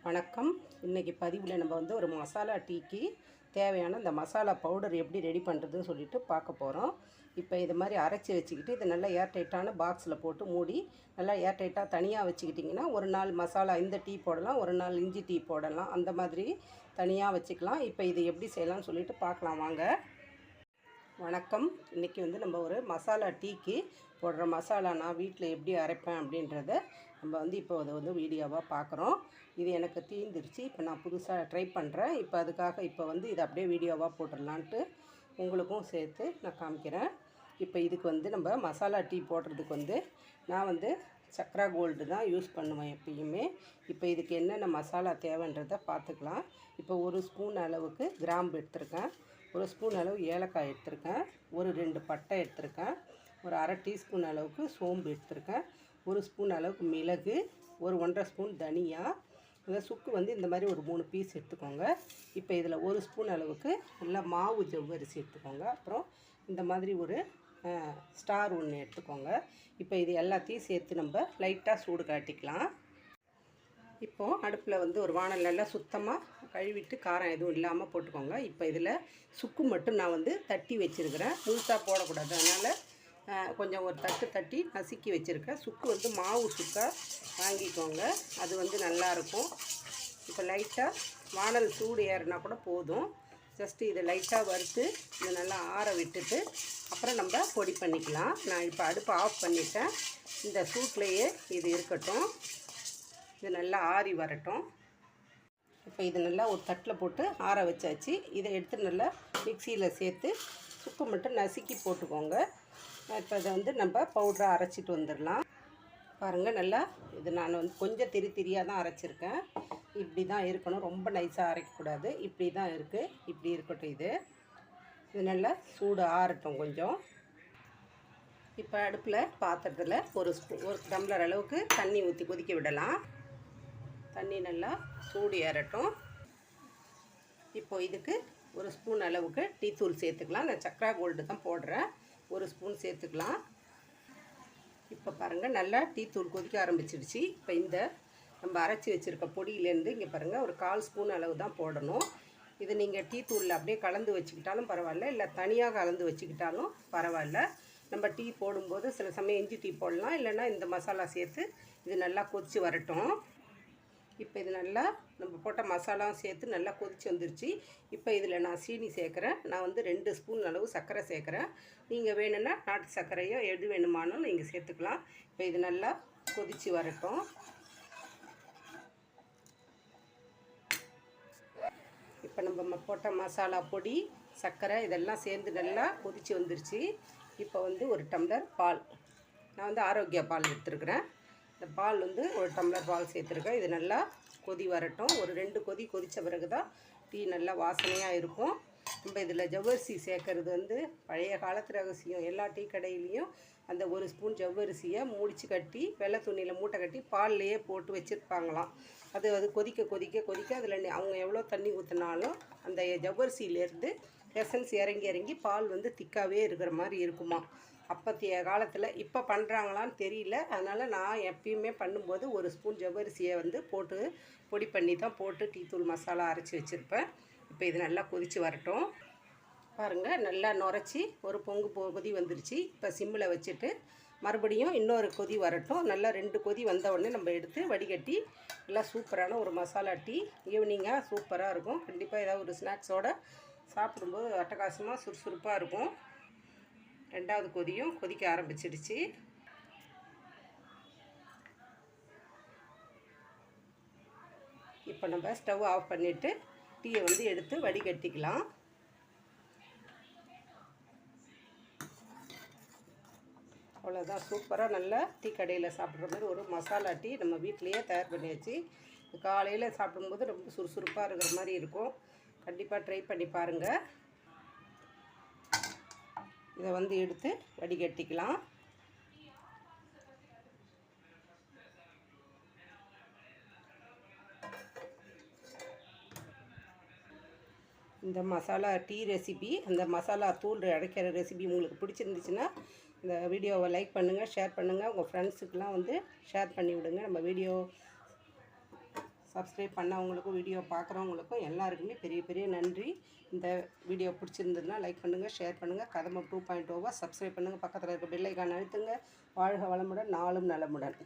வணக்கம். இன்றைக்கி பதிவில் நம்ம வந்து ஒரு மசாலா டீக்கு தேவையான இந்த மசாலா பவுடர் எப்படி ரெடி பண்ணுறதுன்னு சொல்லிட்டு பார்க்க போகிறோம். இப்போ இது மாதிரி அரைச்சி வச்சுக்கிட்டு இதை நல்லா ஏர்டைட்டான பாக்ஸில் போட்டு மூடி நல்லா ஏர்டைட்டாக தனியாக வச்சுக்கிட்டிங்கன்னா ஒரு நாள் மசாலா இந்த டீ போடலாம், ஒரு நாள் இஞ்சி டீ போடலாம், அந்த மாதிரி தனியாக வச்சுக்கலாம். இப்போ இது எப்படி செய்யலாம்னு சொல்லிட்டு பார்க்கலாம் வாங்க. வணக்கம். இன்றைக்கி வந்து நம்ம ஒரு மசாலா டீக்கு போடுற மசாலா நான் வீட்டில் எப்படி அரைப்பேன் அப்படின்றத நம்ம வந்து இப்போ அதை வந்து வீடியோவாக பார்க்குறோம். இது எனக்கு தீர்ந்துருச்சு. இப்போ நான் புதுசாக ட்ரை பண்ணுறேன். இப்போ அதுக்காக இப்போ வந்து இதை அப்படியே வீடியோவாக போட்டுடலான்ட்டு உங்களுக்கும் சேர்த்து நான் காமிக்கிறேன். இப்போ இதுக்கு வந்து நம்ம மசாலா டீ போடுறதுக்கு வந்து நான் வந்து சக்ரா கோல்டு தான் யூஸ் பண்ணுவேன் எப்பயுமே. இப்போ இதுக்கு என்னென்ன மசாலா தேவைன்றதை பார்த்துக்கலாம். இப்போ ஒரு ஸ்பூன் அளவுக்கு கிராம்பு எடுத்திருக்கேன், ஒரு ஸ்பூன் அளவு ஏலக்காய் எடுத்திருக்கேன், ஒரு 2 பட்டை எடுத்திருக்கேன், ஒரு அரை டீஸ்பூன் அளவுக்கு சோம்பு எடுத்திருக்கேன், ஒரு ஸ்பூன் அளவுக்கு மிளகு, ஒரு 1.5 ஸ்பூன் தனியா, இந்த சுக்கு வந்து இந்த மாதிரி ஒரு 3 பீஸ் எடுத்துக்கோங்க. இப்போ இதில் ஒரு ஸ்பூன் அளவுக்கு நல்லா மாவு ஜவ்வரிசி எடுத்துக்கோங்க. அப்புறம் இந்த மாதிரி ஒரு ஸ்டார் ஒன்று எடுத்துக்கோங்க. இப்போ இது எல்லாத்தையும் சேர்த்து நம்ம லைட்டாக சூடு காட்டிக்கலாம். இப்போது அடுப்பில் வந்து ஒரு வானல் நல்லா சுத்தமாக கழுவிட்டு காரம் எதுவும் இல்லாமல் போட்டுக்கோங்க. இப்போ இதில் சுக்கு மட்டும் நான் வந்து தட்டி வச்சுருக்கிறேன், முழுசாக போடக்கூடாது, அதனால் கொஞ்சம் ஒரு தட்டி நசுக்கி வச்சுருக்கேன். சுக்கு வந்து மாவு சுக்காக வாங்கிக்கோங்க, அது வந்து நல்லாயிருக்கும். இப்போ லைட்டாக வானல் சூடு ஏறினா கூட போதும். ஜஸ்ட்டு இதை லைட்டாக வறுத்து இதை நல்லா ஆற விட்டுட்டு அப்புறம் நம்ம பொடி பண்ணிக்கலாம். நான் இப்போ அடுப்பை ஆஃப் பண்ணிட்டேன். இந்த சூட்லேயே இது இருக்கட்டும், இது நல்லா ஆறி வரட்டும். இப்போ இது நல்லா ஒரு தட்டில் போட்டு ஆற வச்சாச்சு. இதை எடுத்து நல்லா மிக்சியில் சேர்த்து சுக்கு மட்டும் நசுக்கி போட்டுக்கோங்க. இப்போ இதை வந்து நம்ம பவுடராக அரைச்சிட்டு வந்துடலாம். பாருங்கள், நல்லா இது நான் வந்து கொஞ்சம் திரியாக தான் அரைச்சிருக்கேன். இப்படி தான் இருக்கணும், ரொம்ப நைஸாக அரைக்கக்கூடாது. இப்படி தான் இருக்குது, இப்படி இருக்கட்டும். இது நல்லா சூடு ஆறட்டும் கொஞ்சம். இப்போ அடுப்பில் பாத்திரத்தில் ஒரு டம்ளர் அளவுக்கு தண்ணி ஊற்றி கொதிக்க விடலாம். தண்ணி நல்லா சூடு ஏறட்டும். இப்போ இதுக்கு ஒரு ஸ்பூன் அளவுக்கு டீ தூள் சேர்த்துக்கலாம். நான் சக்ரா கோல்டு தான் போடுறேன், ஒரு ஸ்பூன் சேர்த்துக்கலாம். இப்போ பாருங்கள், நல்லா டீ தூள் கொதிக்க ஆரம்பிச்சிடுச்சு. இப்போ இந்த நம்ம அரைச்சி வச்சுருக்க பொடியிலேருந்து இங்கே பாருங்கள் ஒரு 1/4 ஸ்பூன் அளவு தான் போடணும். இது நீங்கள் டீ தூளில் அப்படியே கலந்து வச்சுக்கிட்டாலும் பரவாயில்ல, இல்லை தனியாக கலந்து வச்சுக்கிட்டாலும் பரவாயில்ல. நம்ம டீ போடும்போது சில சமயம் இஞ்சி டீ போடலாம், இல்லைன்னா இந்த மசாலா சேர்த்து இது நல்லா கொதித்து வரட்டும். இப்போ இது நல்லா நம்ம போட்ட மசாலாவும் சேர்த்து நல்லா கொதித்து வந்துருச்சு. இப்போ இதில் நான் சீனி சேர்க்குறேன். நான் வந்து 2 ஸ்பூன் அளவு சர்க்கரை சேர்க்குறேன். நீங்கள் வேணும்னா நாட்டு சர்க்கரையோ எது வேணுமானாலும் நீங்கள் சேர்த்துக்கலாம். இப்போ இது நல்லா கொதித்து வரட்டும். இப்போ நம்ம போட்ட மசாலா பொடி, சர்க்கரை இதெல்லாம் சேர்ந்து நல்லா கொதித்து வந்துருச்சு. இப்போ வந்து ஒரு டம்ளர் பால், நான் வந்து ஆரோக்கியா பால் எடுத்துருக்குறேன். இந்த பால் வந்து ஒரு டம்ளர் பால் சேர்த்துருக்கேன். இது நல்லா கொதி வரட்டும். ஒரு 2 கொதி கொதித்த பிறகு தான் டீ நல்லா வாசனையாக இருக்கும். நம்ம இதில் ஜவ்வரிசி சேர்க்கறது வந்து பழைய காலத்து ரகசியம். எல்லா டீ கடையிலையும் அந்த ஒரு ஸ்பூன் ஜவ்வரிசியை மூடிச்சு கட்டி வெள்ளை துணியில் மூட்டை கட்டி பால்லையே போட்டு வச்சுருப்பாங்களாம். அது கொதிக்க அதில் அவங்க எவ்வளோ தண்ணி ஊற்றினாலும் அந்த ஜவ்வரிசியிலேருந்து எசன்ஸ் இறங்கி பால் வந்து திக்காகவே இருக்கிற மாதிரி இருக்குமா. அப்பத்திய காலத்தில் இப்போ பண்ணுறாங்களான்னு தெரியல. அதனால் நான் எப்பயுமே பண்ணும்போது ஒரு ஸ்பூன் ஜவ்வரிசியை வந்து போட்டு பொடி பண்ணி தான் போட்டு டீ தூள் மசாலா அரைச்சி வச்சுருப்பேன். இப்போ இது நல்லா கொதித்து வரட்டும். பாருங்கள், நல்லா நுரைச்சி ஒரு கொதி வந்துருச்சு. இப்போ சிம்மில் வச்சுட்டு மறுபடியும் இன்னொரு கொதி வரட்டும். நல்லா 2 கொதி வந்த உடனே நம்ம எடுத்து வடிகட்டி நல்லா சூப்பரான ஒரு மசாலா டீ ஈவினிங்காக சூப்பராக இருக்கும். கண்டிப்பாக ஏதாவது ஒரு ஸ்நாக்ஸோடு சாப்பிடும்போது அட்டகாசமாக சுறுசுறுப்பாக இருக்கும். 2வது கொதியும் கொதிக்க ஆரம்பிச்சிடுச்சு. இப்போ நம்ம ஸ்டவ் ஆஃப் பண்ணிவிட்டு டீயை வந்து எடுத்து வடிகட்டிக்கலாம். அவ்வளோதான், சூப்பராக நல்லா டீ கடையில் சாப்பிட்ற மாதிரி ஒரு மசாலா டீ நம்ம வீட்டிலையே தயார் பண்ணியாச்சு. காலையில் சாப்பிடும்போது ரொம்ப சுறுசுறுப்பாக இருக்கிற மாதிரி இருக்கும். கண்டிப்பாக ட்ரை பண்ணி பாருங்கள். இதை வந்து எடுத்து வடிகட்டிக்கலாம். இந்த மசாலா டீ ரெசிபி, அந்த மசாலா தூள் அரைக்கிற ரெசிபி உங்களுக்கு பிடிச்சிருந்துச்சுன்னா இந்த வீடியோவை லைக் பண்ணுங்கள், ஷேர் பண்ணுங்கள். உங்கள் ஃப்ரெண்ட்ஸுக்கெலாம் வந்து ஷேர் பண்ணி விடுங்க. நம்ம வீடியோ சப்ஸ்கிரைப் பண்ணவங்களுக்கும் வீடியோ பார்க்குறவங்களுக்கும் எல்லாருக்குமே பெரிய பெரிய நன்றி. இந்த வீடியோ பிடிச்சிருந்ததுன்னா லைக் பண்ணுங்கள், ஷேர் பண்ணுங்கள். கதம்பம் 2.0 சப்ஸ்கிரைப் பண்ணுங்கள். பக்கத்தில் இருக்க பெல் ஐக்கான் அழுத்துங்க. வாழ்க வளமுடன், நாளும் நலமுடன்.